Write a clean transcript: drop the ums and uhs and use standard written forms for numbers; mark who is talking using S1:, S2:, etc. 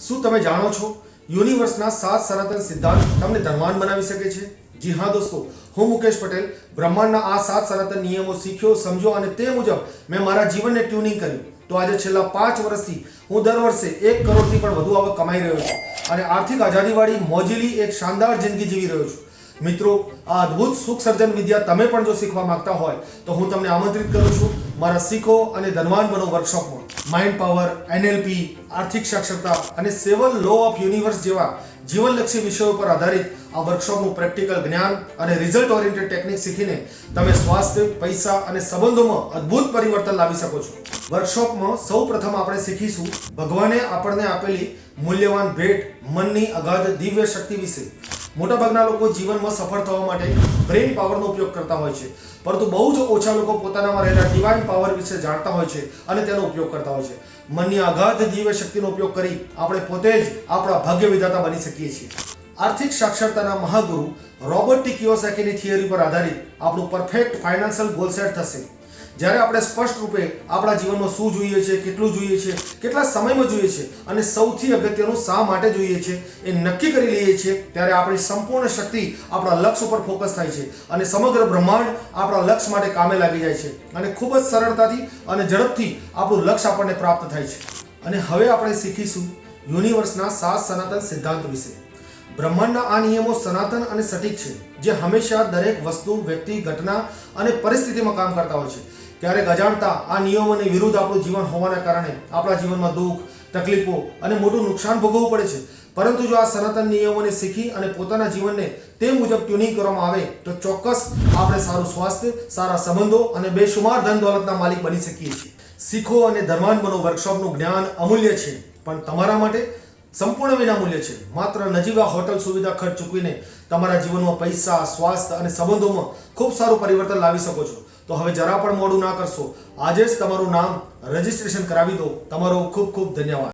S1: શું તમે જાણો છો યુનિવર્સના 7 સનાતન સિદ્ધાંત તમને ધનવાન બનાવી શકે છે? જી હા દોસ્તો, હું મુકેશ પટેલ બ્રહ્માંડના આ 7 સનાતન નિયમો શીખ્યો, સમજ્યો અને તે મુજબ મેં મારા જીવનને ટ્યુનિંગ કર્યું. તો આજે છેલ્લા 5 વર્ષથી હું દર વર્ષે 1 કરોડથી પણ વધુ આવક કમાઈ રહ્યો છું અને આર્થિક આઝાદીવાળી મોજીલી એક શાનદાર જિંદગી જીવી રહ્યો છું. મિત્રો, આ અદ્ભુત સુખ સર્જન વિદ્યા તમે પણ જો શીખવા માંગતા હોય તો હું તમને આમંત્રિત કરું છું મારા શીખો અને ધનવાન બનો વર્કશોપમાં. માઇન્ડ પાવર, એનએલપી, આર્થિક સાક્ષરતા અને 7 લો ઓફ યુનિવર્સ જેવા જીવનલક્ષી વિષયો પર આધારિત આ વર્કશોપનું પ્રેક્ટિકલ જ્ઞાન અને રિઝલ્ટ ઓરિએન્ટેડ ટેકનિક શીખીને તમે સ્વાસ્થ્ય, પૈસા અને સંબંધોમાં અદ્ભુત પરિવર્તન લાવી શકો છો. વર્કશોપમાં સૌપ્રથમ આપણે શીખીશું ભગવાને આપણને આપેલી મૂલ્યવાન ભેટ મનની અગાધ દિવ્ય શક્તિ વિશે. મોટાભાગના લોકો જીવનમાં સફળ થવા માટે બ્રેઇન પાવરનો ઉપયોગ કરતા હોય છે, પરંતુ બહુ જ ઓછા લોકો પોતાનામાં રહેલા ડિવાઇન પાવર વિશે જાણતા હોય છે અને તેનો ઉપયોગ કરતા હોય છે. મનની અગાધ દિવ્ય શક્તિનો ઉપયોગ કરી આપણે પોતે જ આપણા ભાગ્ય વિધાતા બની શકીએ છીએ. આર્થિક સાક્ષરતાના મહાગુરુ રોબર્ટ ટી કિયોસાકીની થિયરી પર આધારિત આપણું પરફેક્ટ ફાઇનાન્શિયલ ગોલ સેટ થશે. જ્યારે આપણે સ્પષ્ટ રૂપે આપણા જીવનમાં શું જોઈએ છે, કેટલું જોઈએ છે, કેટલા સમયમાં જોઈએ છે અને સૌથી અગત્યનું શા માટે જોઈએ છે એ નક્કી કરી લઈએ છીએ, ત્યારે આપણી સંપૂર્ણ શક્તિ આપણા લક્ષ્ય ઉપર ફોકસ થાય છે અને સમગ્ર બ્રહ્માંડ આપણા લક્ષ્ય માટે કામે લાગી જાય છે અને ખૂબ જ સરળતાથી અને ઝડપથી આપણું લક્ષ્ય આપણને પ્રાપ્ત થાય છે. અને હવે આપણે શીખીશું યુનિવર્સના 7 સનાતન સિદ્ધાંત વિશે. બ્રહ્માંડના આ નિયમો સનાતન અને સટીક છે, જે હંમેશા દરેક વસ્તુ, વ્યક્તિ, ઘટના અને પરિસ્થિતિમાં કામ કરતા હોય છે. ક્યારેક અજાણતા આ નિયમોની વિરુદ્ધ આપણું જીવન હોવાના કારણે આપણા જીવનમાં દુઃખ, તકલીફો અને મોટું નુકસાન ભોગવવું પડે છે. પરંતુ જો આ સનાતન નિયમોને શીખી અને પોતાના જીવનને તે મુજબ ટ્યુનિંગ કરવામાં આવે તો ચોક્કસ આપણે સારું સ્વાસ્થ્ય, સારા સંબંધો અને બેશુમાર ધન દોલતના માલિક બની શકીએ છીએ. શીખો અને ધનવાન બનો વર્કશોપનું જ્ઞાન અમૂલ્ય છે, પણ તમારા માટે સંપૂર્ણ વિનામૂલ્ય છે. માત્ર નજીવા હોટલ સુવિધા ખર્ચ ચૂકવીને તમારા જીવનમાં પૈસા, સ્વાસ્થ્ય અને સંબંધોમાં ખૂબ સારું પરિવર્તન લાવી શકો છો. તો હવે જરા પણ મોડું ના કરશો, આજે જ તમારું નામ રજીસ્ટ્રેશન કરાવી દો. તમારો ખૂબ ખૂબ ધન્યવાદ.